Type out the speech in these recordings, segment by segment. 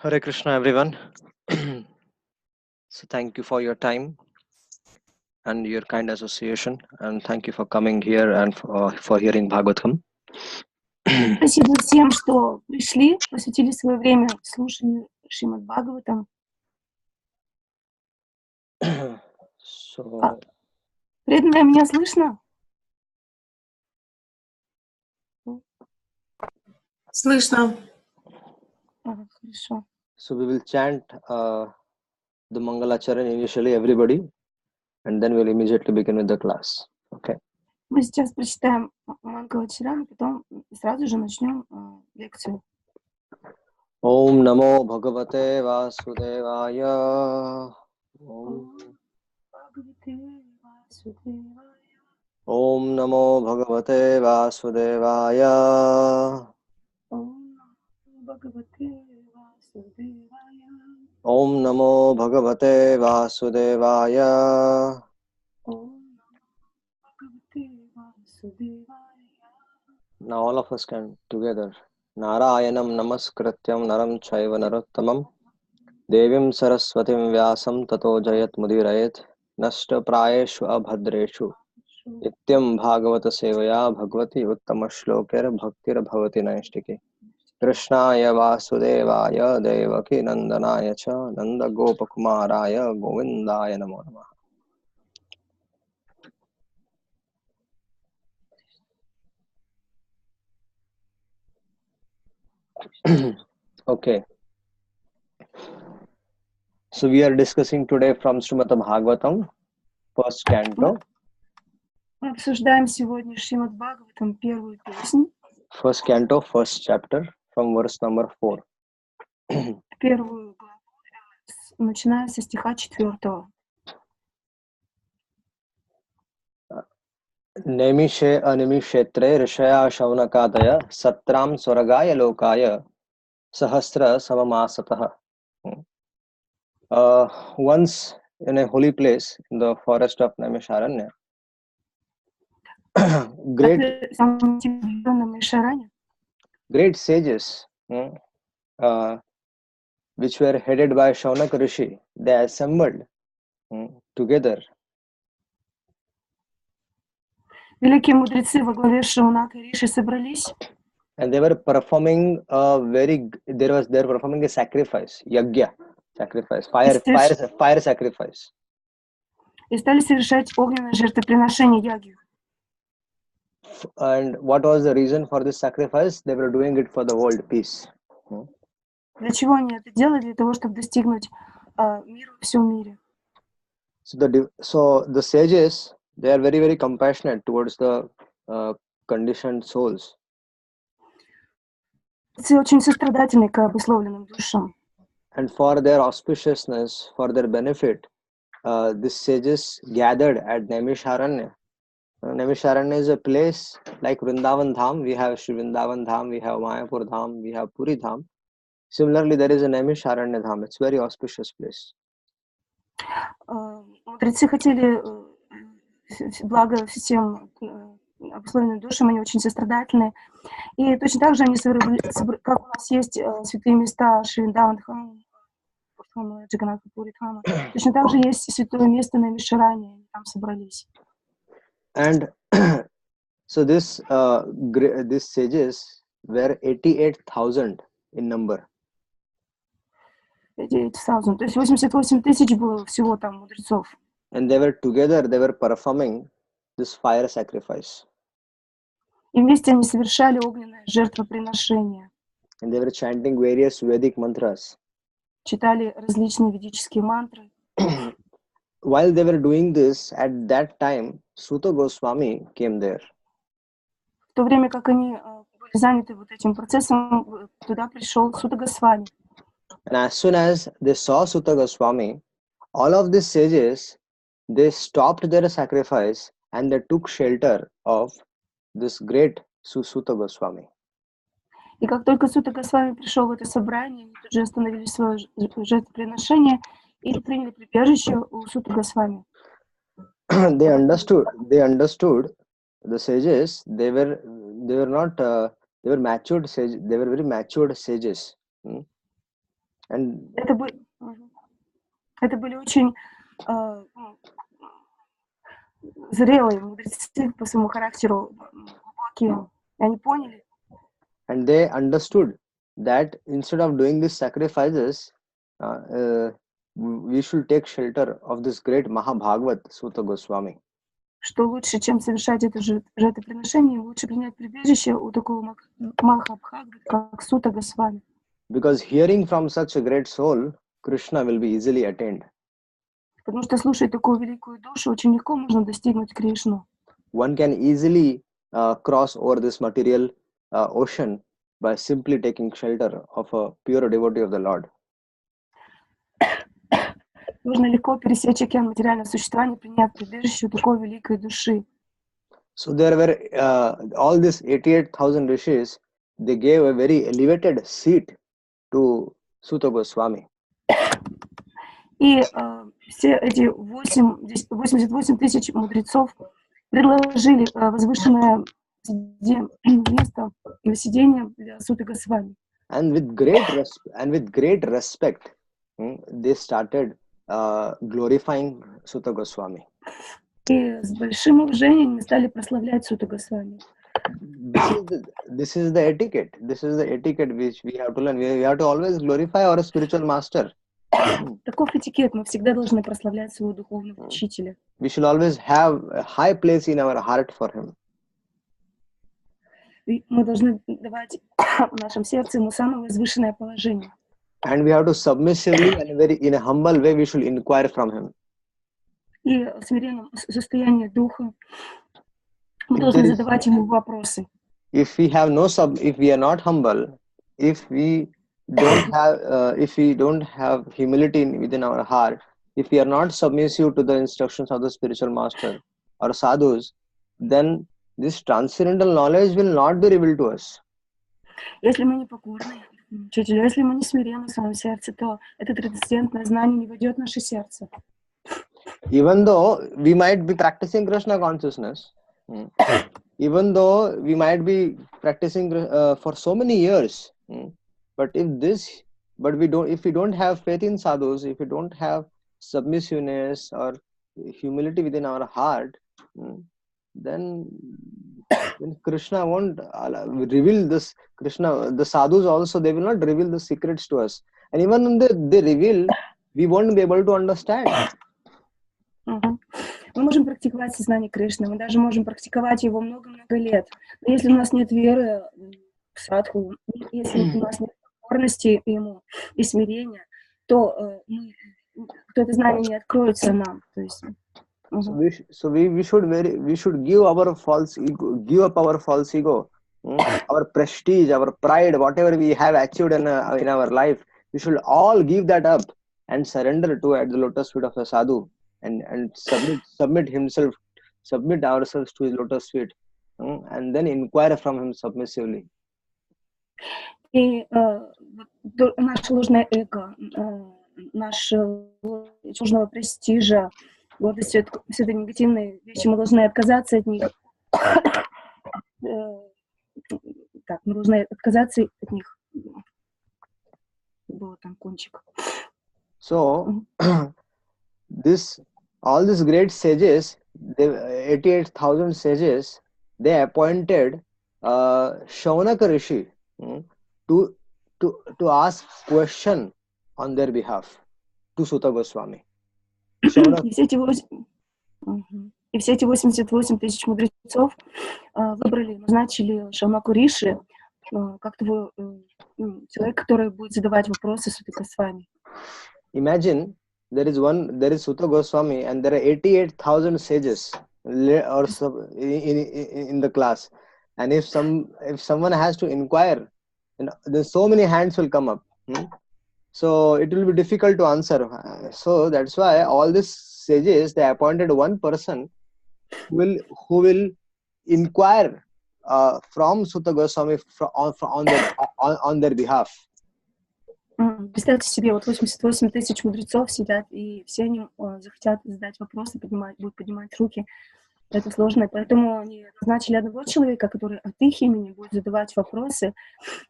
Hare Krishna, everyone. So, thank you for your time and your kind association, and thank you for coming here and for hearing Bhagavatam. Спасибо всем, что пришли, посвятили свое время слушанию Шримад Бхагаватам. So, Преданные, меня слышно? Слышно. Хорошо. so we will chant the Mangalacharan initially, everybody, and then we'll immediately begin with the class. Okay. Мы сейчас прочитаем Мангала-чаран, потом сразу же начнем лекцию. Om Namo Bhagavate Vasudevaya. Om Namo Bhagavate Vasudevaya. Om Namo Bhagavate Vasudevaya. Now all of us can together. Narayanam Namaskrityam Naram Chaiva Narottamam Devim Saraswatim Vyasam Tato Jayat Mudirayet Nashta Prayeshu Abhadreshu Nityam Bhagavata Sevaya Bhagavati Uttama Shlokera Bhaktir Bhavati Naishtiki Krishnaya Vasudevaya Devaki Nandanaya Cha Nanda Gopakumaraya Govindaya Namo Namaha. Okay. So we are discussing today from Srimad Bhagavatam, first canto. Мы обсуждаем сегодня Шримад Бхагаватам, первую песню, First canto, first chapter, from verse number 4. первую главу, начиная со стиха 4. Nemishe animishetre rishaya shaunakadaya satram swaragaya lokaya sahasra samamasatah. Once in a holy place in the forest of Naimisharanya, great sages which were headed by Shaunaka Rishi, they assembled together. Великие мудрецы во главе Шаунака и Риши собрались. And they were performing they're performing a sacrifice, yagya, sacrifice, fire sacrifice. И стали совершать огненное жертвоприношение ягью. And what was the reason for this sacrifice? They were doing it for the world peace. Для чего они это делали? Для того, чтобы достигнуть мира во всем мире. So the sages, they are very, very compassionate towards the conditioned souls. Все очень сострадательны к обусловленным душам. And for their auspiciousness, for their benefit, these sages gathered at Naimisharanya. Naimisharanya is a place like Vrindavan Dham. We have Shri Vrindavan Dham, we have Mayapur Dham, we have Puri Dham. Similarly, there is a Naimisharanya Dham. It's a very auspicious place. Мудрецы хотели благо всем обусловленным душам, они очень сострадательны. И точно так же они, как у нас есть святые места Шри-Вриндаван Дхам, Джаганнатха Пури Дхама, точно так же есть святое место на Мишаране, они там собрались. And so these sages were 88,000 in number. 88,000, то есть 88 тысяч было всего там мудрецов. And they were together, they were performing this fire sacrifice. И вместе они совершали огненное жертвоприношение. And they were chanting various Vedic mantras. Читали различные ведические мантры. While they were doing this, at that time, Suta Goswami came there. В то время как они были заняты вот этим процессом, туда пришел Сута Госвами. And as soon as they saw Suta Goswami, all of these sages, they stopped their sacrifice and they took shelter of this great Suta Goswami. И как только Сута Госвами пришел в это собрание, они тут же остановили свое жертвоприношение и приняли прибежище у Сута Госвами. They understood the sages. They were not They were matured sages. They were very matured sages. And Это были очень зрелые мудрецы по своему характеру, глубокие. И они поняли. And they understood that instead of doing these sacrifices, we should take shelter of this great Mahabhagavat Suta Goswami. Что лучше, чем совершать это жертвоприношение, лучше принять прибежище у такого Махабхагавата, как Сута Госвами. Because hearing from such a great soul, Krishna will be easily attained. Потому что слушать такую великую душу очень легко можно достигнуть Кришну. One can easily cross over this material ocean by simply taking shelter of a pure devotee of the Lord. Можно легко пересечь океан материального существования, приняв прибежище у такой великой души. So there were all these 88,000 rishis. They gave a very elevated seat to Suta Goswami. И все эти 88 тысяч мудрецов предложили возвышенное место для сидения для Суты Госвами. And with great respect, they started glorifying Suta Goswami. И с большим уважением мы стали прославлять Суту Госвами. This is the etiquette. This is the etiquette which we have to learn. We have to always glorify our spiritual master. Таков этикет. Мы всегда должны прославлять своего духовного учителя. We should always have a high place in our heart for him. И мы должны давать в нашем сердце ему самое возвышенное положение. And we have to submissively and in a humble way we should inquire from him. И в смиренном состоянии духа мы должны задавать ему вопросы. If we are not humble, if we don't have humility within our heart, if we are not submissive to the instructions of the spiritual master or sadhus, then this transcendental knowledge will not be revealed to us. Если мы не покорны учителю, если мы не смиренны в своем сердце, то это трансцендентное знание не войдет в наше сердце. Even though we might be practicing Krishna consciousness, even though we might be practicing for so many years, but if we don't have faith in sadhus, if we don't have submissiveness or humility within our heart, then Krishna won't reveal this. The sadhus also, they will not reveal the secrets to us. And even when they reveal, we won't be able to understand. Мы можем практиковать сознание Кришны, мы даже можем практиковать его много-много лет. Но если у нас нет веры в садху, если у нас нет покорности ему и смирения, то это знание не откроется нам. То есть, we should give up our false ego, our prestige, our pride, whatever we have achieved in our life. We should all give that up and surrender at the lotus feet of a sadhu. And submit ourselves to his lotus feet, and then inquire from him submissively. И наше ложное эго, наше ложного престижа, вот все это негативные вещи, мы должны отказаться от них. Так, мы должны отказаться от них. Был там кончик. So, all these great sages, 88,000 sages, they appointed Shaunaka Rishi to ask question on their behalf to Suta Goswami. И все эти 88 тысяч мудрецов назначили Шаунаку Риши как того человека, который будет задавать вопросы Суте Госвами. Imagine there is Suta Goswami and there are 88,000 sages in the class, and if someone has to inquire, then so many hands will come up. So it will be difficult to answer. So that's why all these sages, they appointed one person who will inquire from Suta Goswami on their behalf. Представьте себе, вот 88 тысяч мудрецов сидят, и все они захотят задать вопросы, будут поднимать руки. Это сложно, и поэтому они назначили одного человека, который от их имени будет задавать вопросы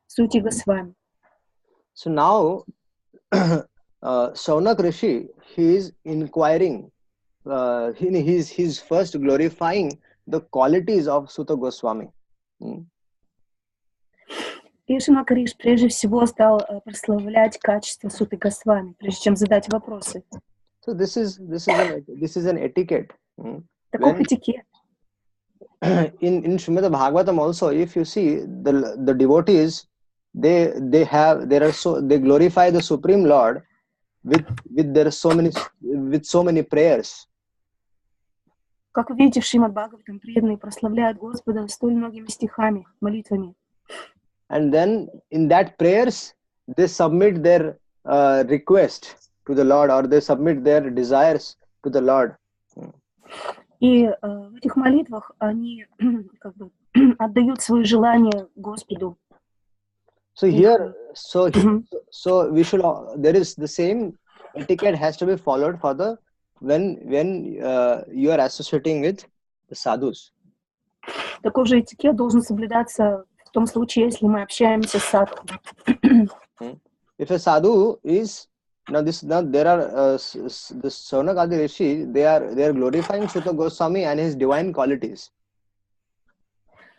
сути Госвами. So now, Shaunak Rishi, he is inquiring, he's first glorifying the qualities of Suta Goswami. И Шауnak Риши прежде всего стал прославлять качества суты Госвами, прежде чем задать вопросы. So this is an etiquette. Таков этикет. In Srimad Bhagavatam also, if you see the devotees, they glorify the Supreme Lord with so many prayers. Как вы видите, в Шримад Бхагаватам преданные прославляют Господа столь многими стихами, молитвами. And then in that prayers, they submit their request to the Lord, or they submit their desires to the Lord. И в этих молитвах они как бы отдают свои желания Господу. So here, we should. There is the same etiquette has to be followed for the when you are associating with the sadhus. Такой же этикет должен соблюдаться в том случае, если мы общаемся с садху. If a sadhu is now there are the Shaunak Adi Rishi, they are glorifying Suta Goswami and his divine qualities.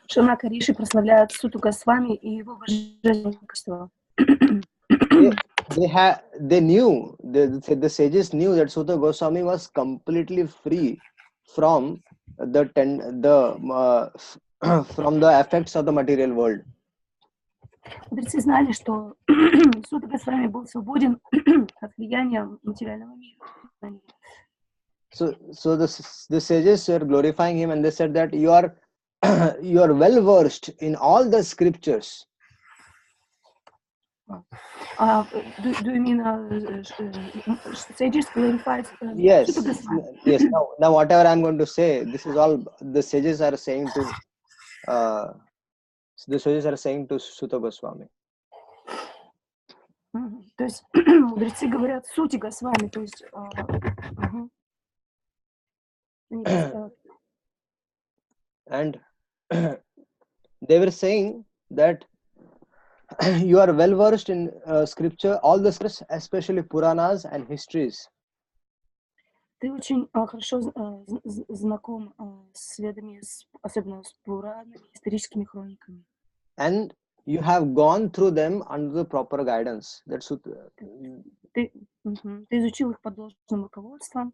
Шауnak Риши прославляют Суту Госвами и его божественные качества. The sages knew that Suta Goswami was completely free from the effects of the material world. Мудрецы знали, что Сута Госвами был свободен от влияния материального мира. So the sages were glorifying him, and they said that you are well versed in all the scriptures. Do you mean sages glorified? Yes. Now whatever I'm going to say, this is all the sages are saying to. The sages are saying to Suta Goswami. То есть мудрецы говорят сути Госвами, то есть and they were saying that you are well versed in scripture, all the scriptures, especially Puranas and histories. Ты очень хорошо знаком с ведами, особенно с Пуранами, историческими хрониками. And you have gone through them under the proper guidance. That's what. Ты изучил их под должным руководством.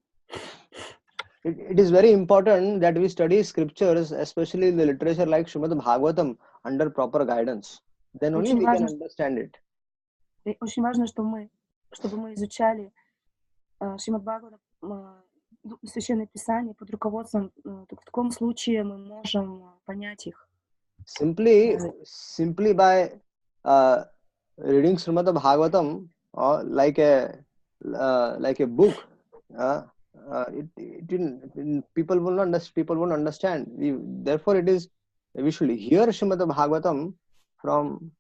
It is very important that we study scriptures, especially the literature like Srimad Bhagavatam, under proper guidance. Then only we can understand it. Очень важно, чтобы мы изучали Шримад Бхагаватам, Священное Писание под руководством. Только в таком случае мы можем понять их. Simply by reading Srimad Bhagavatam like a book, people won't understand. Therefore, we should hear Srimad Bhagavatam from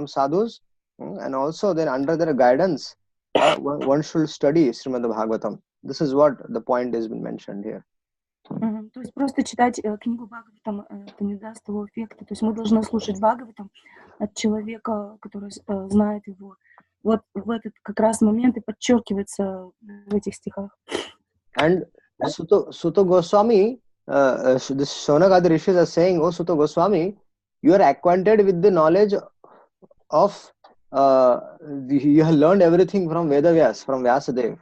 sadhus, and also then under their guidance, one should study Srimad Bhagavatam. This is what the point has been mentioned here. То есть просто читать книгу Бхагаватам это не даст того эффекта. То есть мы должны слушать Бхагаватам от человека, который знает его. Вот в этот как раз момент и подчеркивается в этих стихах. And Suta Goswami, the Shaunak Adi Rishis are saying, "Oh Suta Goswami, you are acquainted with the knowledge of you have learned everything from Vedavyas, from Vyasadeva."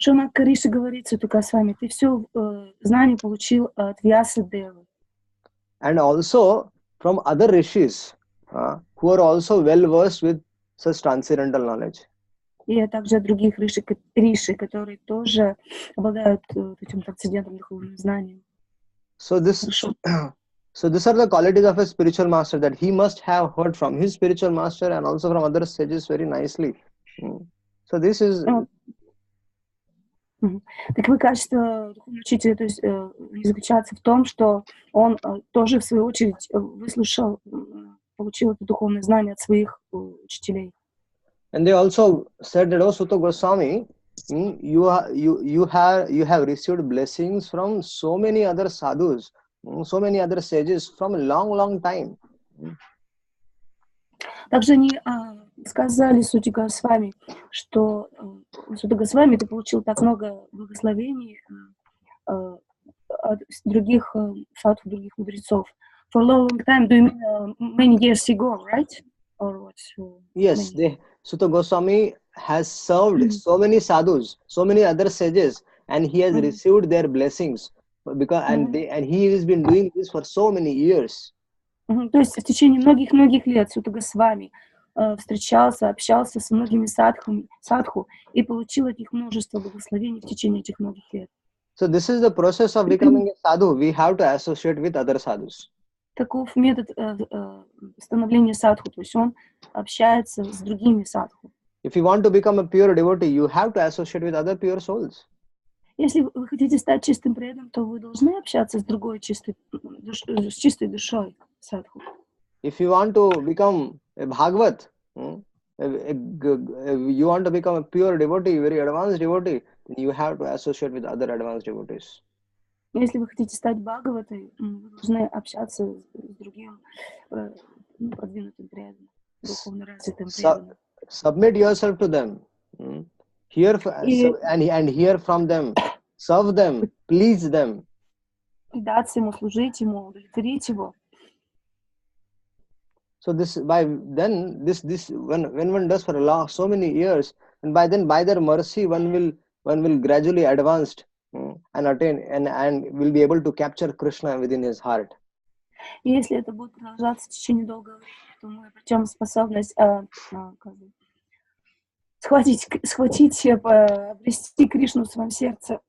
Шауnak Риши говорит Сута Госвами, ты все знания получил от Вьясадевы. And also from other rishis who are also well versed with such transcendental knowledge. И также от других риши, которые тоже обладают этим трансцендентным духовным знанием. So these are the qualities of a spiritual master that he must have heard from his spiritual master and also from other sages very nicely. So this is. Таковы качества духовного учителя, то есть заключаются в том, что он тоже в свою очередь выслушал, получил это духовное знание от своих учителей. And they also said that, "Oh Suta Goswami, you have received blessings from so many other sadhus, so many other sages from a long time. Также они сказали Сути Госвами, что Сути Госвами, ты получил так много благословений от других садху, других мудрецов. For a long time, do you mean many years ago, right? Or what? Yes, Sutta Goswami has served so many sadhus, so many other sages, and he has received their blessings because and he has been doing this for so many years. То есть в течение многих лет Сutta Госвами встречался, общался с многими садху и получил от них множество благословений в течение этих многих лет. So this is the process of becoming a sadhu. We have to associate with other sadhus. Таков метод становления садху, то есть он общается с другими садху. If you want to become a pure devotee, you have to associate with other pure souls. Если вы хотите стать чистым преданным, то вы должны общаться с другой чистой душой садху. If you want to become a Bhagavat, you want to become a pure devotee, very advanced devotee, then you have to associate with other advanced devotees. Если вы хотите стать Бхагаватой, вы должны общаться с другим продвинутым преданным, духовно развитым преданным. Submit yourself to them, hear from them, serve them, please them. Предаться ему, служить ему, удовлетворить его. So when one does for so many years, and by their mercy one will gradually advance and attain and will be able to capture Krishna within his heart. И если это будет продолжаться в течение долгого времени, то мы обретем способность обрести Кришну в своем сердце.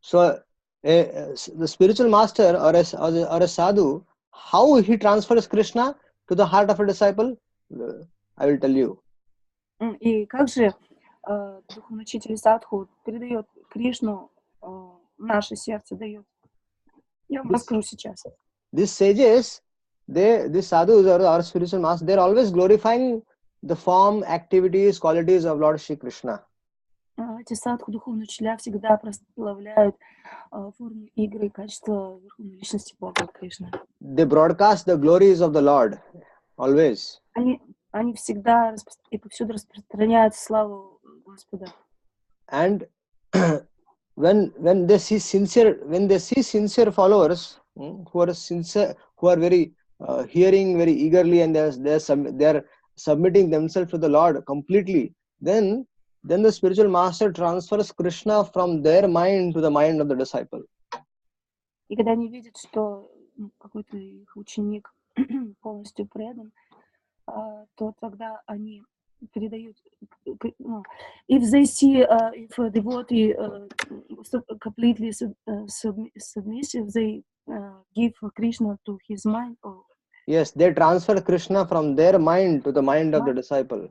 So the spiritual master or a sadhu, how he transfers Krishna to the heart of a disciple, I will tell you. И как же духовный учитель садху передает Кришну в наше сердце, дает? Я вам расскажу сейчас. These sages, these sadhus or our spiritual masters, they are always glorifying the form, activities, qualities of Lord Shri Krishna. Эти садху, духовные учителя, всегда прославляют форму игры и качества верховной личности Бога Кришны. They broadcast the glories of the Lord, always. Они всегда и повсюду распространяют славу Господа. And when they see sincere followers who are sincere, who are very hearing very eagerly, and they are submitting themselves to the Lord completely, then the spiritual master transfers Krishna from their mind to the mind of the disciple. И когда они видят, что какой-то их ученик полностью предан, то тогда они передают. If they see if a devotee completely submissive, they give Krishna to his mind. Yes, they transfer Krishna from their mind to the mind of the disciple.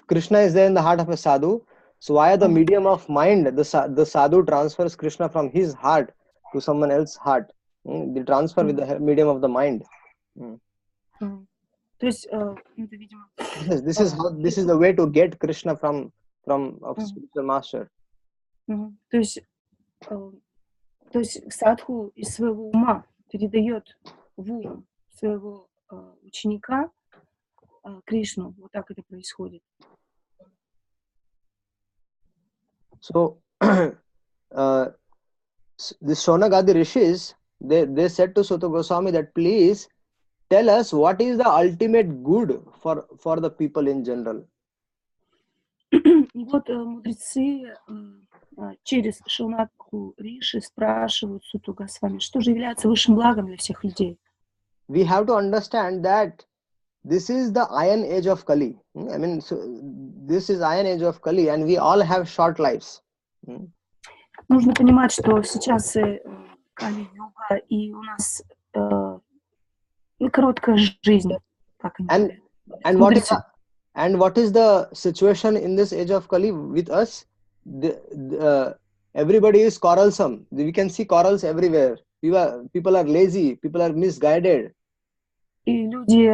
Krishna is there in the heart of a sadhu. So via the medium of mind, the sadhu transfers Krishna from his heart to someone else's heart. They transfer with the medium of the mind. То есть, это, видимо, this is the way to get Krishna from a spiritual master. То есть садху из своего ума передает в ум своего ученика Кришну. Вот так это происходит. So, the Shonagadi Rishis, they said to Sutta Goswami that please tell us what is the ultimate good for the people in general. И вот мудрецы через Шонагу Риши спрашивают Сутту Госвами, что же является высшим благом для всех людей. We have to understand that this is the iron age of Kali. I mean, so this is iron age of Kali, and we all have short lives. Нужно понимать, что сейчас Кали-юга, и у нас короткая жизнь. And what is the situation in this age of Kali with us? Everybody is quarrelsome. We can see quarrels everywhere. People are lazy. People are misguided. И люди,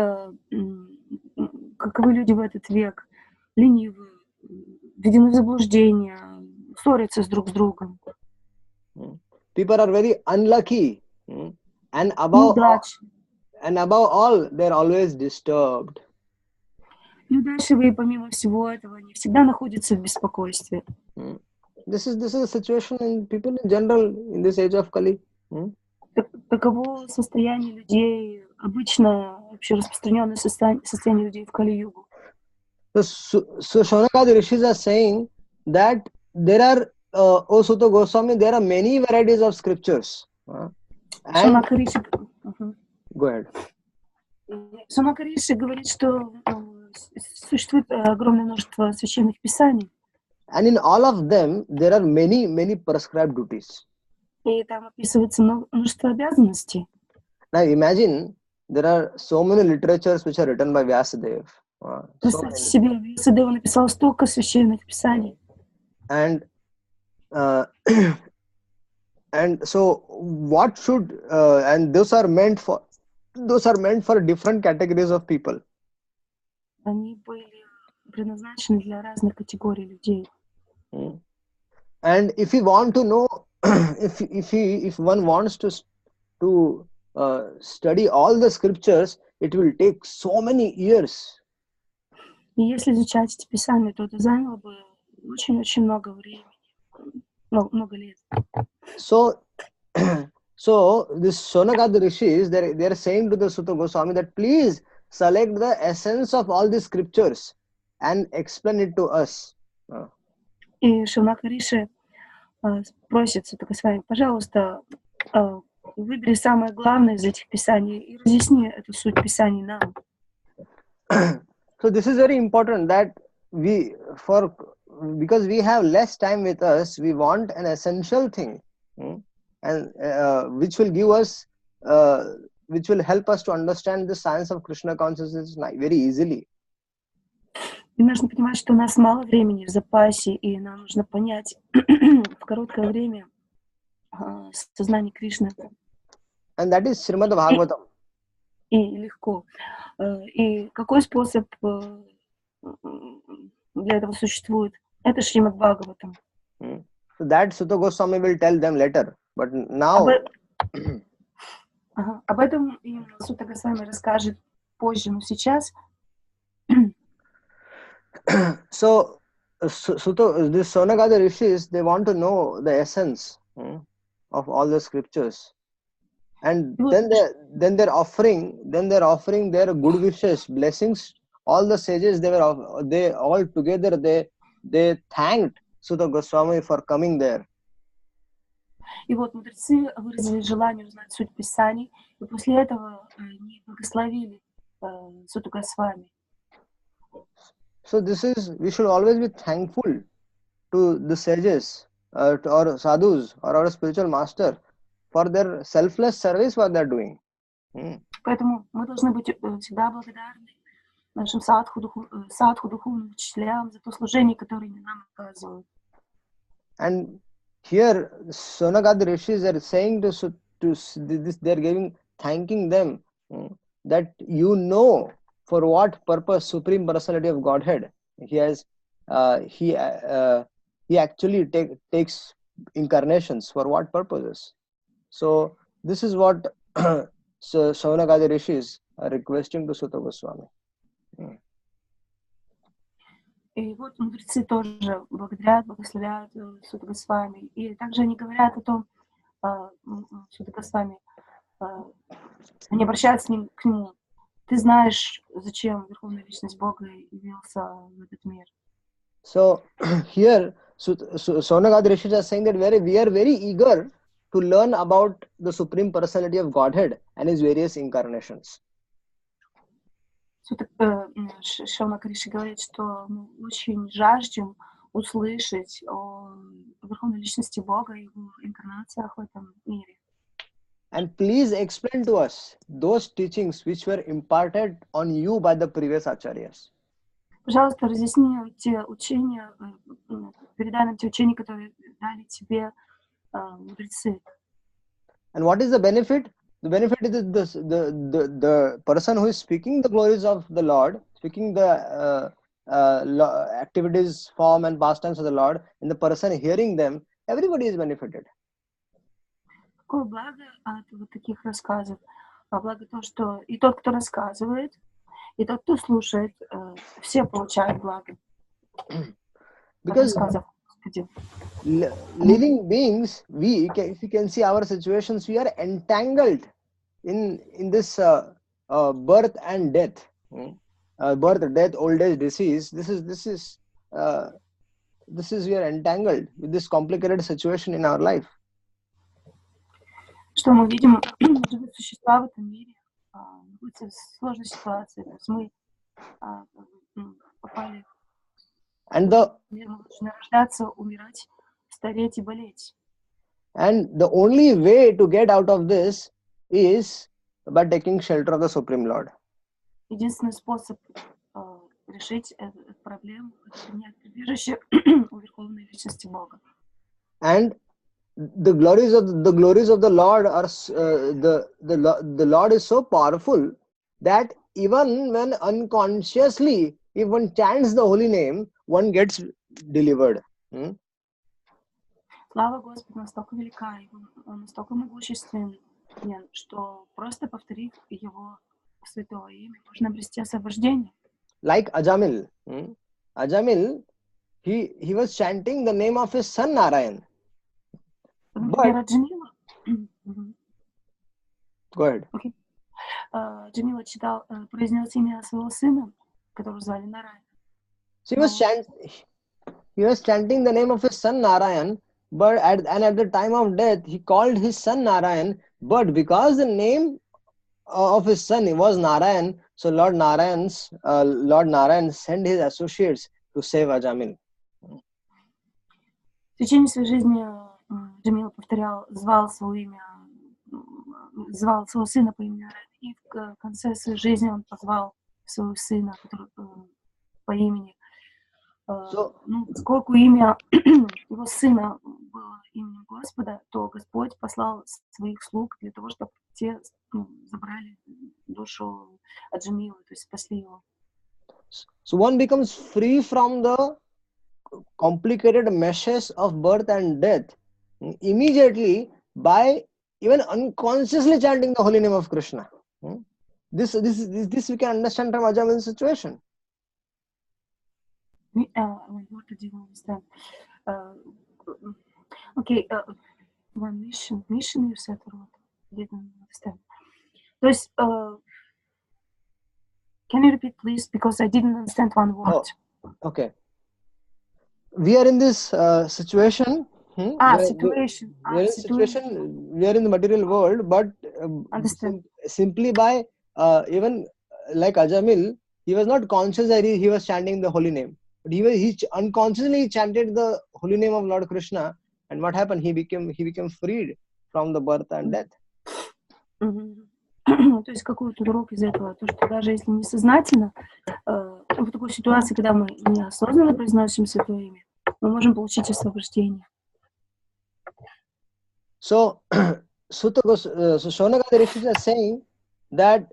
каковы люди в этот век? Ленивые, введены в заблуждение, ссорятся друг с другом. People are very unlucky, and Неудачи. above all, they're always disturbed. Неудачливые, помимо всего этого, они всегда находятся в беспокойстве. This is a situation in people in general in this age of Kali. Таково состояние людей, обычно вообще распространенное состояние людей в Кали-югу. So Shonakadi Rishis are saying that there are, O Sutta Goswami, there are many varieties of scriptures. And go ahead. Шонака Риши говорит, что существует огромное множество священных писаний. And in all of them, there are many prescribed duties. И там описывается множество обязанностей. Now imagine, there are so many literatures which are written by Vyasadeva. Представьте себе, Вьясадева написал столько священных писаний. And so what should and those are meant for different categories of people. Они были предназначены для разных категорий людей. And if you want to know, if one wants to study all the scriptures, it will take so many years. И если изучать эти писания, то это заняло бы очень-очень много времени, много лет. So this Shonakadi Rishis, they are saying to the Sutta Goswami that please select the essence of all these scriptures and explain it to us. И Шонака Риши просит Сутта Госвами, пожалуйста, выбери самое главное из этих писаний и разъясни эту суть писаний нам. So this is very important that because we have less time with us, we want an essential thing, and which will give us, which will help us to understand the science of Krishna consciousness very easily. И нужно понимать, что у нас мало времени в запасе, и нам нужно понять в короткое время сознание Кришны. And that is Srimad Bhagavatam. И легко. И какой способ для этого существует? Это Шримад Бхагаватам. So that Sutta Goswami will tell them later, but now. Об этом именно Сутта Госвами расскажет позже, но сейчас. So this Shonakadi Rishis, they want to know the essence of all the scriptures, and then they're offering their good wishes, blessings. All the sages, they all together they thanked Sutta Goswami for coming there. И вот мудрецы выразили желание узнать суть писаний, и после этого они благословили Сутту Госвами. So we should always be thankful to the sages or sadhus or our spiritual master for their selfless service what they are doing. Поэтому мы должны быть всегда благодарны нашим садху, духовным учителям за то служение, которое они нам оказывают. And here Shonakadi Rishis are saying to this, they are thanking them that for what purpose Supreme Personality of Godhead he actually takes incarnations, for what purposes. So this is what Shonakadi Rishis are requesting to Sutta Goswami. И вот мудрецы тоже благодарят, благословляют Сутта Госвами. И также они говорят о том, Сутта Госвами, они обращаются к нему. Ты знаешь, зачем Верховная Личность Бога явился в этот мир. So here, Shonakadi Rishis are saying that we are very eager to learn about the Supreme Personality of Godhead and His various incarnations. Шонака Риши говорит, что мы очень жаждем услышать о Верховной Личности Бога и Его инкарнациях в этом мире. And please explain to us those teachings which were imparted on you by the previous acharyas. Пожалуйста, разъясни нам те учения, передай нам те учения, которые дали тебе мудрецы. And what is the benefit? The benefit is the person who is speaking the glories of the Lord, speaking the activities, form and pastimes of the Lord, and the person hearing them, everybody is benefited. Какое благо от вот таких рассказов. А благо то, что и тот, кто рассказывает, и тот, кто слушает, все получают благо. Because Рассказов, Господи. living beings, if you can see our situations, we are entangled in this birth and death, birth, death, old age, disease. This is we are entangled with this complicated situation in our life. Что мы видим, живут существа в этом мире, находятся в сложной ситуации. То есть мы попали And мы должны рождаться, умирать, стареть и болеть. the only way to get out of this is by taking shelter of the Supreme Lord. Единственный способ решить эту проблему — это принять прибежище у Верховной Личности Бога. And the glories of the Lord are the Lord is so powerful that even when unconsciously, if one chants the holy name, one gets delivered. Слава Господу настолько велика, и Он настолько могущественен, что просто повторив Его святое имя, можно обрести освобождение. Like Ajamil. Ajamil, he was chanting the name of his son Narayan. Например, Джамила. Go ahead. Okay. Джамила произнес имя своего сына, которого звали Нараян. So he was chanting the name of his son Narayan, but at the time of death, he called his son Narayan, but because the name of his son was Narayan, so Lord Narayan sent his associates to save Ajamil. В течение своей жизни Джамила звал своего сына по имени Нараян, и в конце своей жизни он позвал своего сына по имени. Поскольку имя его сына было именем Господа, то Господь послал своих слуг для того, чтобы те забрали душу Аджамила, то есть спасли его. So one becomes free from the complicated meshes of birth and death immediately by even unconsciously chanting the holy name of Krishna. This we can understand from Ajamil's situation. What did you understand? Okay, one mission you said, or what? Didn't understand. То есть, can you repeat, please? Because I didn't understand one word. Okay. We are in this situation. Situation. We are in the material world, but simply by even like Ajamil, he was not conscious that he was chanting the holy name. But he unconsciously chanted the holy name of Lord Krishna, and what happened? He became freed from the birth and death. То есть какой-то урок из этого, то что даже если несознательно, в такой ситуации, когда мы неосознанно произносим святое имя, мы можем получить освобождение. So Shonagada Rishis are saying that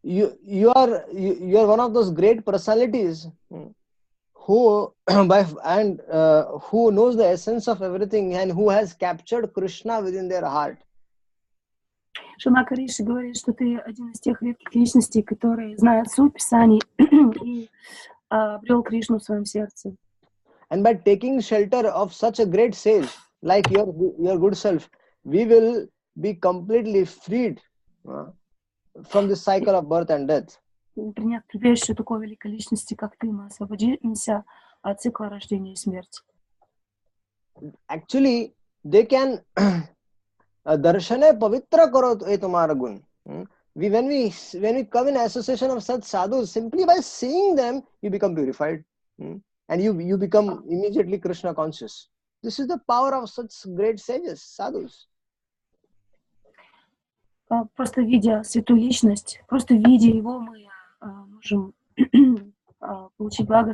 you are one of those great personalities who who knows the essence of everything and who has captured Krishna within their heart. Шонака Риши говорит, что ты один из тех редких личностей, которые знают суть Писаний и обрел Кришну в своем сердце. And by taking shelter of such a great sage like your good self, we will be completely freed from this cycle of birth and death. Приняв прибежище такой великой личности, как ты, мы освободимся от цикла рождения и смерти. Actually, they can darshane pavitra karo e tumhara gun. When we come in association of such sadhus, simply by seeing them, you become purified, and you become immediately Krishna conscious. This is the power of such great sages, sadhus. Просто видя святую личность, просто видя его, мы можем получить благо.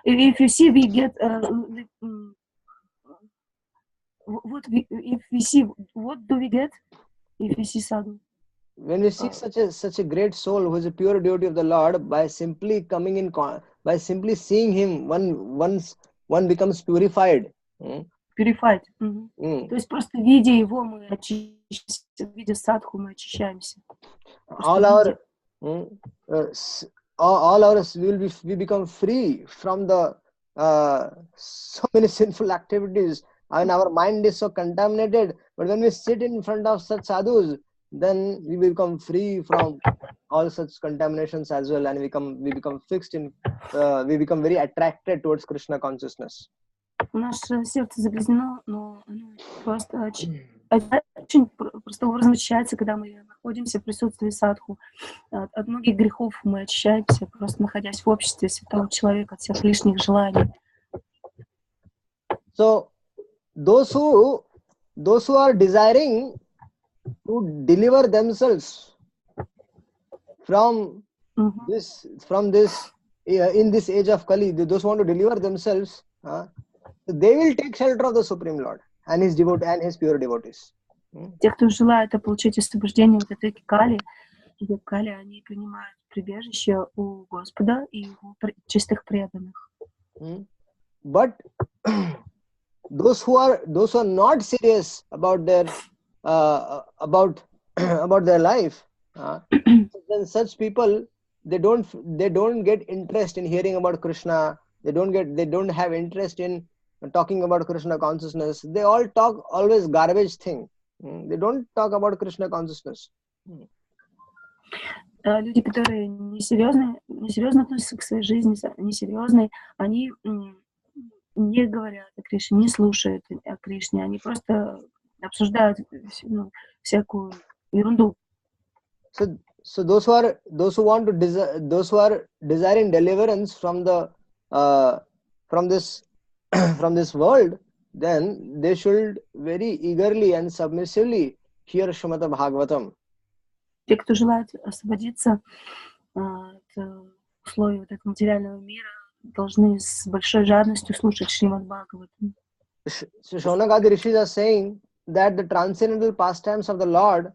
If you see, we get what do we get if we see sadhu? When we see such a great soul who is a pure devotee of the Lord, by simply coming in by simply seeing him, one becomes purified. Purified. То есть просто видя его, мы очищаемся, видя садху, мы очищаемся. All our we become free from the so many sinful activities, and our mind is so contaminated. But when we sit in front of such sadhus, then we become free from all such contaminations as well, and we become fixed in we become very attracted towards Krishna consciousness. Наше сердце загрязнено, но оно просто очень просто образно очищается, когда мы находимся в присутствии садху. От многих грехов мы очищаемся, просто находясь в обществе святого человека, от всех лишних желаний. So those who are desiring to deliver themselves from this in this age of Kali, those who want to deliver themselves, they will take shelter of the Supreme Lord and his pure devotees. Те, кто желает получить освобождение от этой Кали, они принимают прибежище у Господа и его чистых преданных. But those who are not serious about their life, then such people they don't get interest in hearing about Krishna. They don't have interest in talking about Krishna consciousness. They all talk always garbage thing. They don't talk about Krishna consciousness. Люди, которые несерьезно относятся к своей жизни, несерьезные, они не говорят о Кришне, не слушают о Кришне, они просто обсуждают всякую ерунду. So those who are desiring deliverance from this world, then they should very eagerly and submissively hear Srimad Bhagavatam. Те, кто желает освободиться от условий вот этого материального мира, должны с большой жадностью слушать Шримад Бхагаватам. Shaunakadi Rishis are saying that the transcendental pastimes of the Lord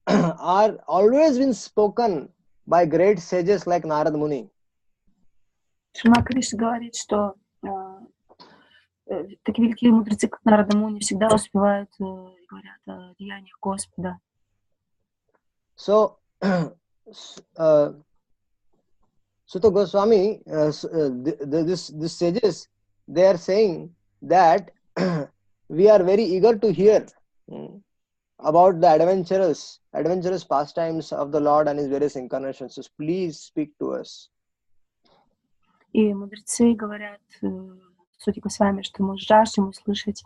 are always been spoken by great sages like Narad Muni. Шаунак Риши говорит, что такие великие мудрецы, как Нарада Муни, всегда успевают и говорят о деяниях Господа. So, Sutta Goswami, this sages, they are saying that we are very eager to hear about the adventurous pastimes of the Lord and his various incarnations. So please speak to us. И мудрецы говорят Сути Госвами, что мы жаждем услышать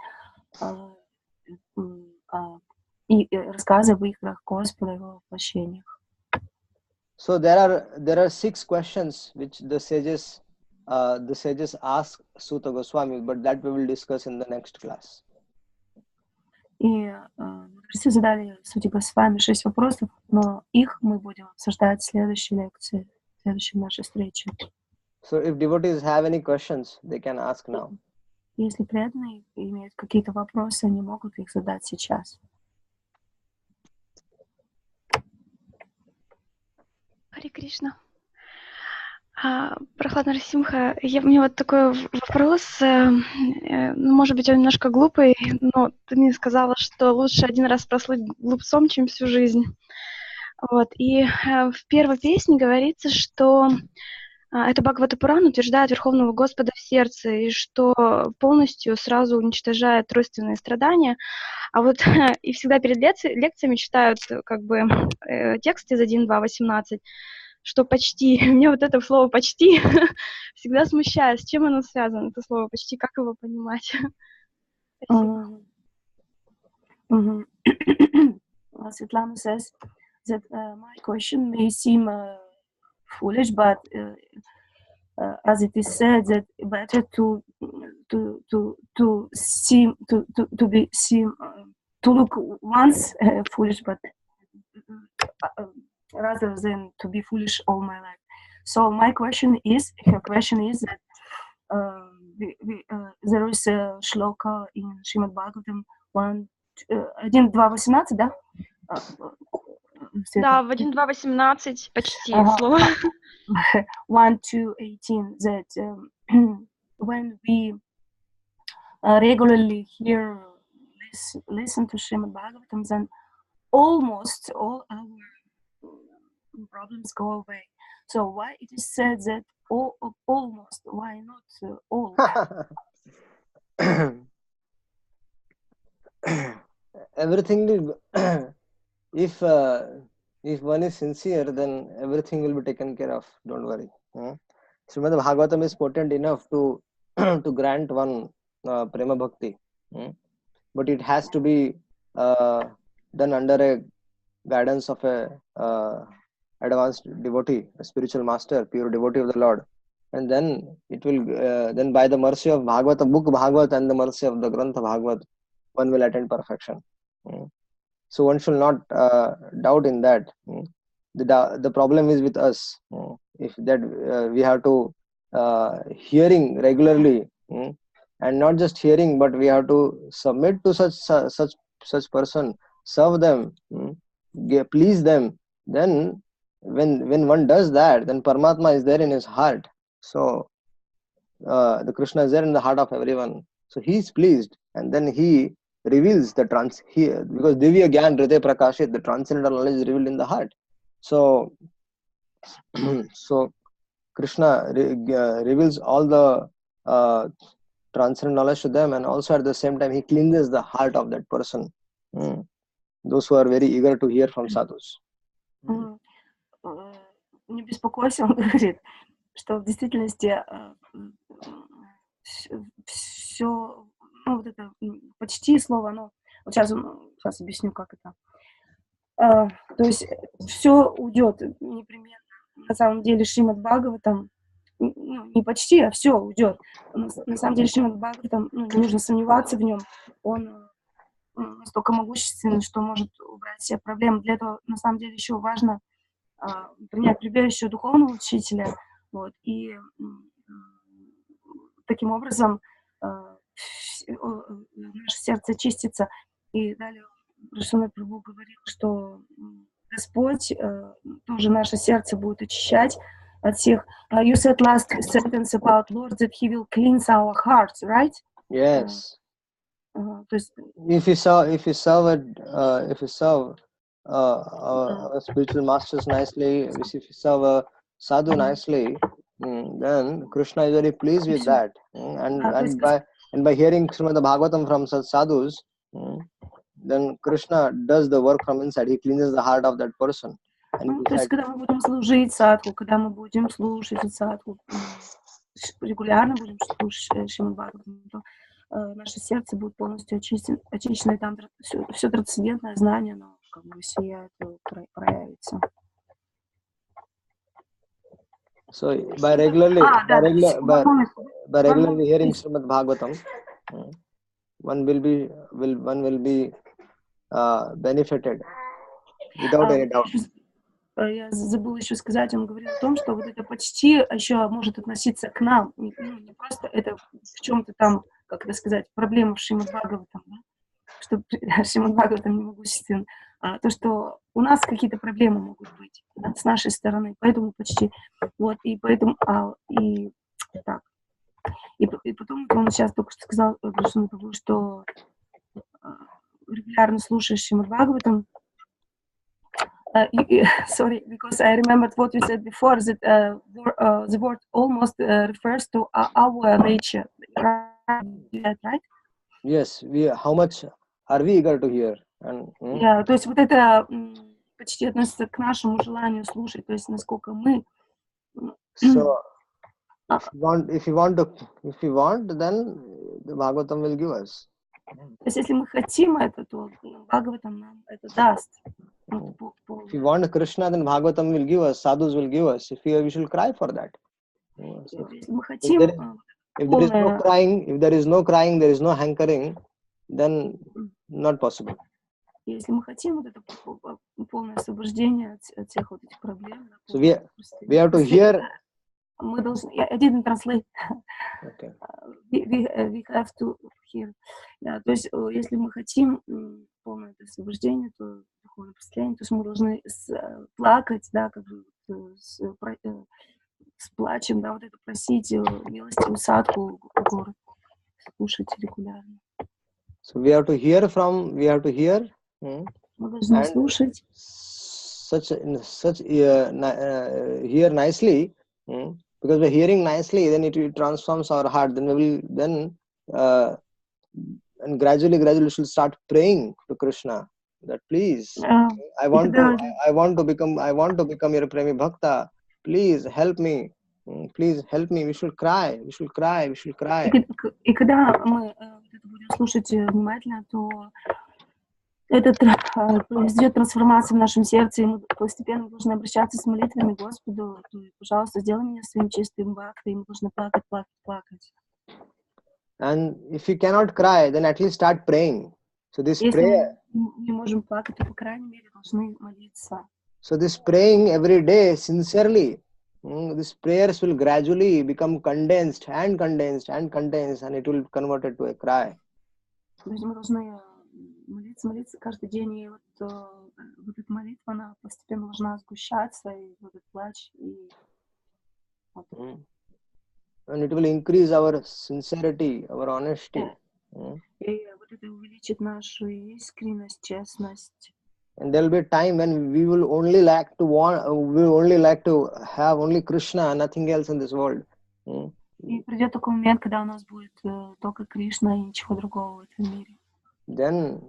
и рассказы об играх Господа, его воплощениях. So there are 6 questions which the sages ask Sutta Goswami, but that we will discuss in the next class. И мудрецы задали Сути Госвами 6 вопросов, но их мы будем обсуждать в следующей лекции, в следующей нашей встрече. So if devotees have any questions, they can ask now. Если преданные имеют какие-то вопросы, они могут их задать сейчас. Харе Кришна. Прохлад Нарасимха, мне вот такой вопрос, может быть, он немножко глупый, но ты мне сказала, что лучше один раз прослыть глупцом, чем всю жизнь. Вот. И в первой песне говорится, что это Бхагавата Пурана утверждает Верховного Господа в сердце, и что полностью сразу уничтожает тройственные страдания. А вот и всегда перед лекциями читают как бы текст из 1.2.18, что почти, мне вот это слово «почти» всегда смущает. С чем оно связано, это слово «почти», как его понимать? Svetlana says that my question may seem foolish, but as it is said, that better to look once foolish, but rather than to be foolish all my life. So her question is that there is a shloka in Srimad Bhagavatam 1.2.18, да? Да, в 1.2.18 почти слово. 1 to 18 that when we regularly listen to Srimad Bhagavatam, then almost all our problems go away. So why it is said that almost? Why not all? Everything will, if one is sincere, then everything will be taken care of. Don't worry. Srimad Bhagavatam is potent enough to to grant one prema bhakti, but it has to be done under a guidance of a advanced devotee, a spiritual master, pure devotee of the Lord, and then it will then by the mercy of Bhagavata, book Bhagavat, and the mercy of the Grantha Bhagavat, one will attain perfection. So one should not doubt in that. The problem is with us. If that we have to hearing regularly, and not just hearing, but we have to submit to such person, serve them, please them. Then when one does that, then Paramatma is there in his heart. So the Krishna is there in the heart of everyone. So he is pleased, and then he reveals the because Divya Gyan Hriday Prakashit, the transcendental knowledge is revealed in the heart. So so Krishna reveals all the transcendental knowledge to them, and also at the same time he cleanses the heart of that person. Those who are very eager to hear from sadhus. Не беспокойся, он говорит, что в действительности все, ну вот это почти слово, но вот сейчас объясню, как это. То есть все уйдет непременно. На самом деле Шримад Бхагаватам, не почти, а все уйдет. На самом деле Шримад Бхагаватам, не нужно сомневаться в нем. Он настолько могущественный, что может убрать все проблемы. Для этого на самом деле еще важно принять прибежище духовного учителя, вот, и таким образом наше сердце чистится. И далее Рашуна Прабху говорил, что Господь тоже наше сердце будет очищать от всех. You said last sentence about Lord that He will cleanse our hearts, right? Yes. То есть, if you serve our spiritual masters nicely, if you serve a sadhu nicely, then Krishna is very pleased with that. And by hearing Srimad Bhagavatam from such sadhus, then Krishna does the work from inside. He cleanses the heart of that person. То есть, когда мы будем служить садху, когда мы будем слушать садху, регулярно будем слушать Шримад Бхагаватам, то наше сердце будет полностью очищено, и там все трансцендентное знание, оно как бы сияет, проявится. So by regularly hearing Srimad Bhagavatam, one will be benefited without any doubt. Я забыла еще сказать, он говорил о том, что вот это почти еще может относиться к нам, не просто это в чем-то там, как это сказать, проблема в Шримад Бхагаватам, да? Что Шримад Бхагаватам не могуществен, а то, что у нас какие-то проблемы могут быть, да, с нашей стороны, поэтому почти, вот, и поэтому, и так. И потом он сейчас только что сказал, что регулярно слушаешь Шримад Бхагаватам. Sorry, because I remembered what you said before, that the word almost refers to our nature, right? Yes, how much are we eager to hear? Yeah, то есть вот это почти относится к нашему желанию слушать, то есть насколько мы. So, if you want, then the Bhagavatam will give us. То есть если мы хотим это, то Бхагаватам нам это даст. If you want Krishna, then Bhagavatam will give us, sadhus will give us. If we should cry for that. So, if there is no crying, there is no hankering, then not possible. Если мы хотим вот это полное освобождение от всех вот этих проблем. So we have to hear. Мы должны. I didn't translate. Okay. We have to hear. Да, то есть, если мы хотим полное освобождение, то духовное просветление, то есть мы должны плакать, да, как бы с плачем, да, вот это просить милости, усадку в город, слушать регулярно. So we have to hear. Мы должны And слушать. Hear nicely, because by hearing nicely, then it transforms our heart. Then we will and gradually we should start praying to Krishna that please, I want to become your premi bhakta. Please help me. Please help me. We should cry. И когда мы это будем слушать внимательно, то это произойдет трансформация в нашем сердце, и мы постепенно должны обращаться с молитвами к Господу. Пожалуйста, сделай меня своим чистым бхактой, и мы должны плакать. And if you cannot cry, then at least start praying. So this Если prayer. мы не можем плакать, то по крайней мере должны молиться. So this praying every day sincerely, these prayers will gradually become condensed, and it will convert it to a cry. То есть мы должны молиться каждый день, и вот эта молитва, она постепенно должна сгущаться, и вот этот плач, и вот. And it will increase our sincerity, our honesty. И вот это увеличит нашу искренность, честность. And there will be a time when we will only like to have only Krishna, nothing else in this world. И придет такой момент, когда у нас будет только Кришна и ничего другого в этом мире. Then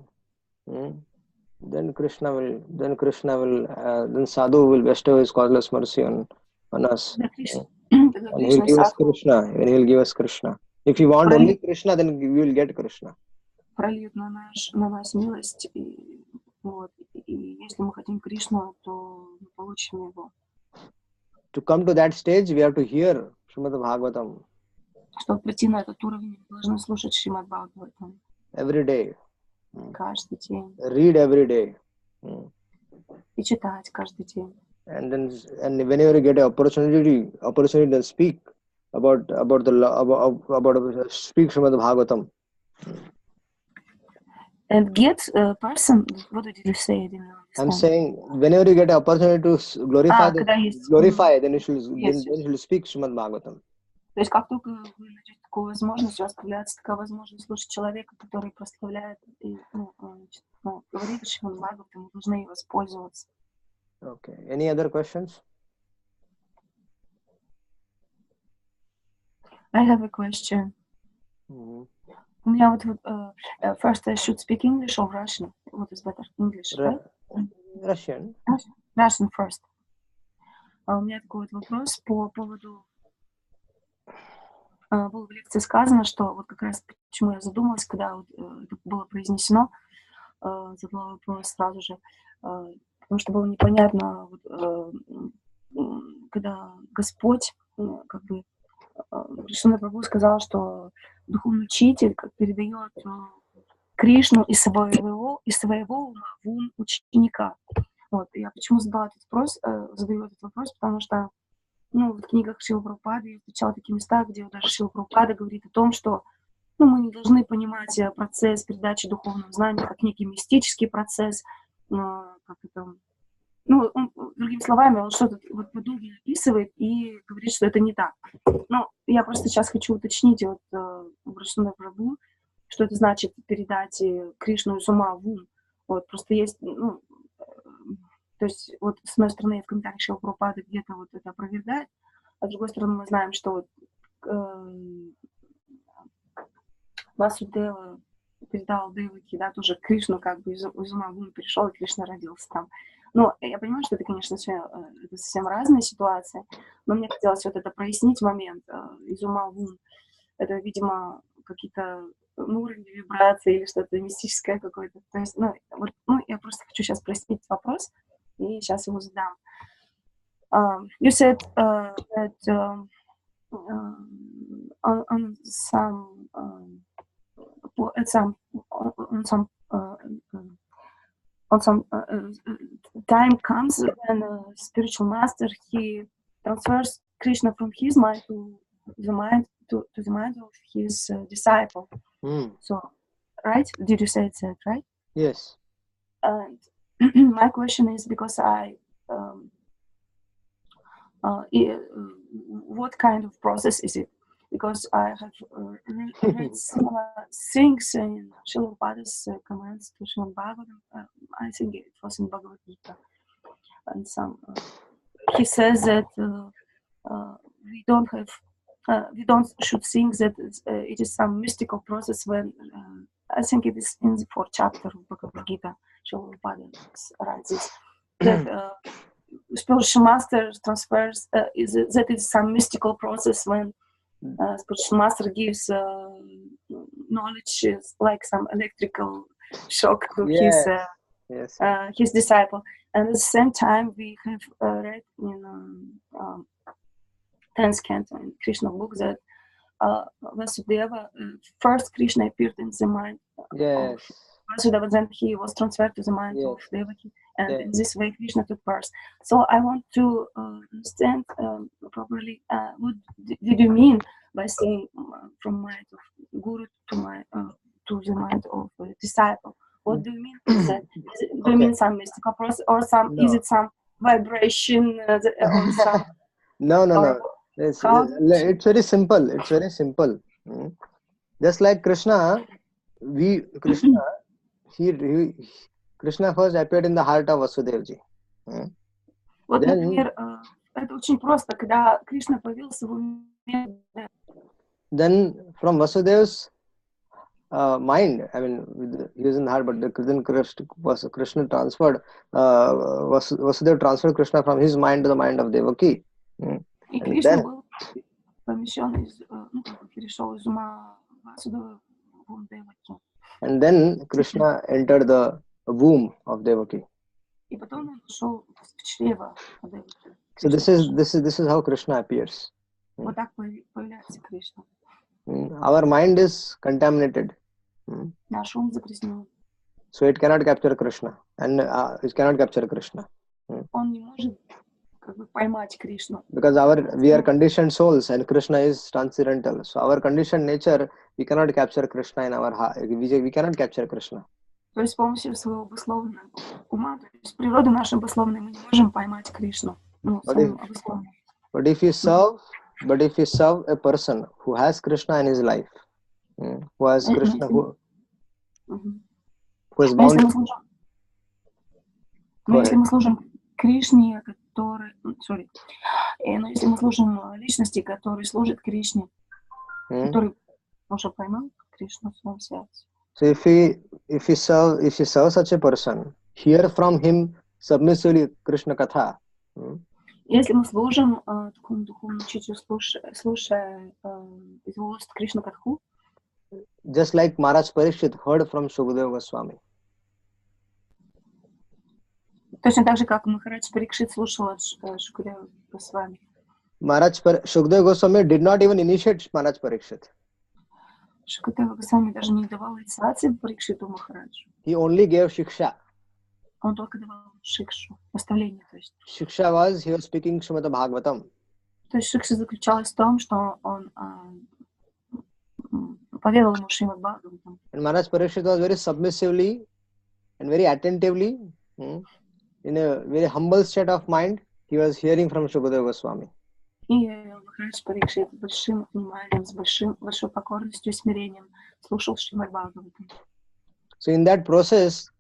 Sadhu will bestow his causeless mercy on us. And he'll give us Krishna. If you want only Krishna, then you will get Krishna. Прольют на нас милость, и если мы хотим Кришну, то мы получим его. To come to that stage, we have to hear Srimad Bhagavatam. Чтобы прийти на этот уровень, мы должны слушать Шримад Бхагаватам. Every day. Каждый день. Read every day. И читать каждый день. And whenever you get an opportunity to speak about speak Srimad Bhagavatam. And get a person. What did you say? I'm saying whenever you get an opportunity to glorify, then you should speak Srimad Bhagavatam. То есть как только вы найдете такую возможность, у вас появляется такая возможность слушать человека, который прославляет и говорит о Шримад Бхагаватам, мы должны ей воспользоваться. Okay. Any other questions? I have a question. У меня вот first I should speak English or Russian? What is better? English, right? Russian. Russian first. У меня такой вот вопрос по поводу... Было в лекции сказано, что вот как раз почему я задумалась, когда вот это было произнесено, задала вопрос сразу же, потому что было непонятно, когда Господь, как бы, Кришна Прабху сказал, что духовный учитель передает Кришну из своего ума в ум ученика. Вот. Я почему задаю этот вопрос, потому что в книгах Шрилы Прабхупады я встречала такие места, где даже Шрила Прабхупада говорит о том, что мы не должны понимать процесс передачи духовного знания как некий мистический процесс, другими словами, он что-то вот подобное описывает и говорит, что это не так. Я просто сейчас хочу уточнить в Кришна Прабху, что это значит передать Кришну из ума в ум. Вот, просто есть, то есть, вот с одной стороны, в комментариях Шрила Прабхупады где-то вот это опровергает, а с другой стороны, мы знаем, что Васудева передал Деваки, да, тоже Кришну как бы из ума в ум перешел, и Кришна родился там. Я понимаю, что это, конечно, это совсем разные ситуации, но мне хотелось вот это прояснить момент из ума в ум. Это, видимо, какие-то уровни вибрации или что-то мистическое какое-то. То есть, я просто хочу сейчас прояснить вопрос, и сейчас его задам. You said that on some time comes when a spiritual master he transfers Krishna from his mind to the mind of his disciple. So, right? Did you say that right? Yes. And my question is because what kind of process is it? Because I have read similar things in Srila Prabhupada's comments to Srimad Bhagavatam. I think it was in Bhagavad Gita. And he says that we don't should think that it is some mystical process when I think it is in the 4th chapter of Bhagavad Gita. Srila Prabhupada writes this, that spiritual master transfers that is some mystical process when spiritual master gives knowledge like some electrical shock to his disciple. And at the same time, we have read in 10th canto in Krishna book that Vasudeva, first Krishna appeared in the mind of Vasudeva, then he was transferred to the mind of Devaki, and in this way Krishna took birth. So I want to understand properly what did you mean by saying from mind of Guru to the mind of disciple? What do you mean? Do you mean some mystical process, or is it some vibration, or some? No. It's very simple. It's very simple. Just like Krishna, Krishna first appeared in the heart of Vasudevji. Вот, например, это очень просто, когда Кришна появился в уме. Then from Vasudev's mind, I mean, he was in the heart, but then Krishna transferred, Vasudeva transferred Krishna from his mind to the mind of Devaki. И Кришна был помещен перешел из ума Васудева в ум Деваки. And then Krishna entered the womb of Devaki. И потом он шел в чрево Деваки. So this is how Krishna appears. Вот так появляется Кришна. Our mind is contaminated. Наш ум загрязнен. So it cannot capture Krishna, and it cannot capture Krishna. Он не может поймать Кришну. Because we are conditioned souls, and Krishna is transcendental. So our conditioned nature, we cannot capture Krishna in our heart. We cannot capture Krishna. То есть с помощью своего обусловленного ума, то есть природы нашей обусловленной, мы не можем поймать Кришну. But if you serve a person who has Krishna in his life, who has Krishna, who is bound. Но если мы служим Кришне, но если мы служим личности, который служит Кришне, который уже поймал Кришну в своем сердце. So if you serve such a person, hear from him submissively Krishna Katha. Если мы служим такому духовному учителю, слушая из уст Кришна Катху, just like Maharaj Parikshit heard from Shukadeva Goswami. Точно так же, как Махарадж Парикшит слушал от Шукадева Госвами. Shukadeva Goswami did not even initiate Maharaj Parikshit. Шукадева Госвами даже не давал инициации Парикшиту Махараджу. He only gave shiksha. Он только давал шикшу, наставление, то есть. Shiksha was, he was speaking Srimad Bhagavatam. То есть шикша заключалась в том, что он поведал ему Шримад Бхагаватам. And Maharaj Parikshit was very submissively and very attentively, in a very humble state of mind, he was hearing from Shukadeva Goswami. И Махарадж Парикшит с большим вниманием, с большой покорностью и смирением слушал Шримад Бхагаватам. So in that process,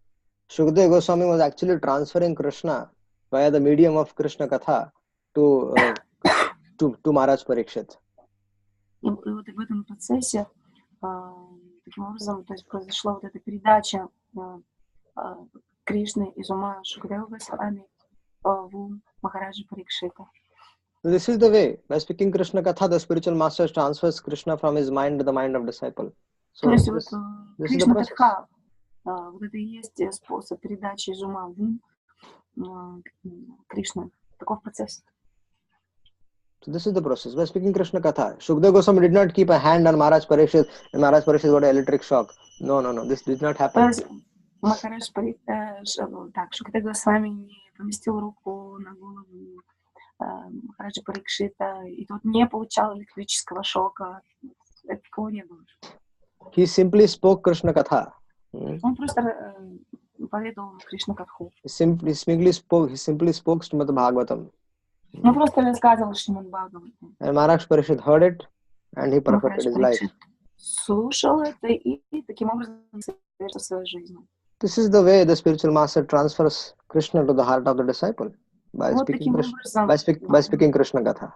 Shukadeva Goswami was actually transferring Krishna via the medium of Krishna Katha to Maharaj Parikshit. И вот в этом процессе таким образом, то есть произошла вот эта передача Кришны из ума Шукадева Госвами в ум Махараджа Парикшита. So this is the way. By speaking Krishna Katha, the spiritual master transfers Krishna from his mind to the mind of disciple. So то есть this is the Кришна process. Катха, вот это и есть способ передачи из ума в ум Кришны. Таков процесс. So this is the process. By speaking Krishna Katha, Shukadeva Goswami did not keep a hand on Maharaj Parikshit and Maharaj Parikshit got an electric shock. No. This did not happen. Махарадж Шукадева Госвами не поместил руку на голову Махараджа Парикшита, и тот не получал электрического шока. Такого не было. He simply spoke Krishna Katha. Он просто поведал Кришна Катху. He simply spoke Srimad Bhagavatam. Ну, просто рассказывал Шримад Бхагаватам. And Maharaj Parishad heard it and he perfected his life. Слушал это и таким образом совершил свою жизнь. This is the way the spiritual master transfers Krishna to the heart of the disciple by Вот speaking таким образом by speaking Krishna Gatha.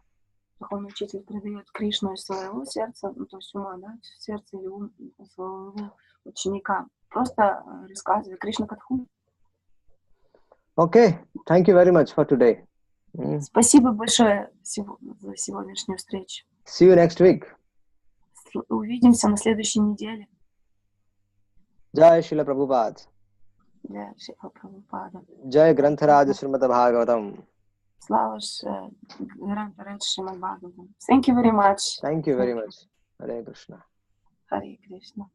духовный учитель передает Кришну из своего сердца, ну, то есть ума, да, сердце или ум своего ученика. Просто рассказывая Кришна Катху. Okay, thank you very much for today. Спасибо большое за сегодняшнюю встречу. See you next week. Увидимся на следующей неделе. Jai Srila Prabhupada. Jai Srila Prabhupada. Jai Grantharaj Srimad Bhagavatam. Slava Grantharaj Srimad Bhagavatam. Thank you very much. Thank you very much. Hare Krishna. Hare Krishna.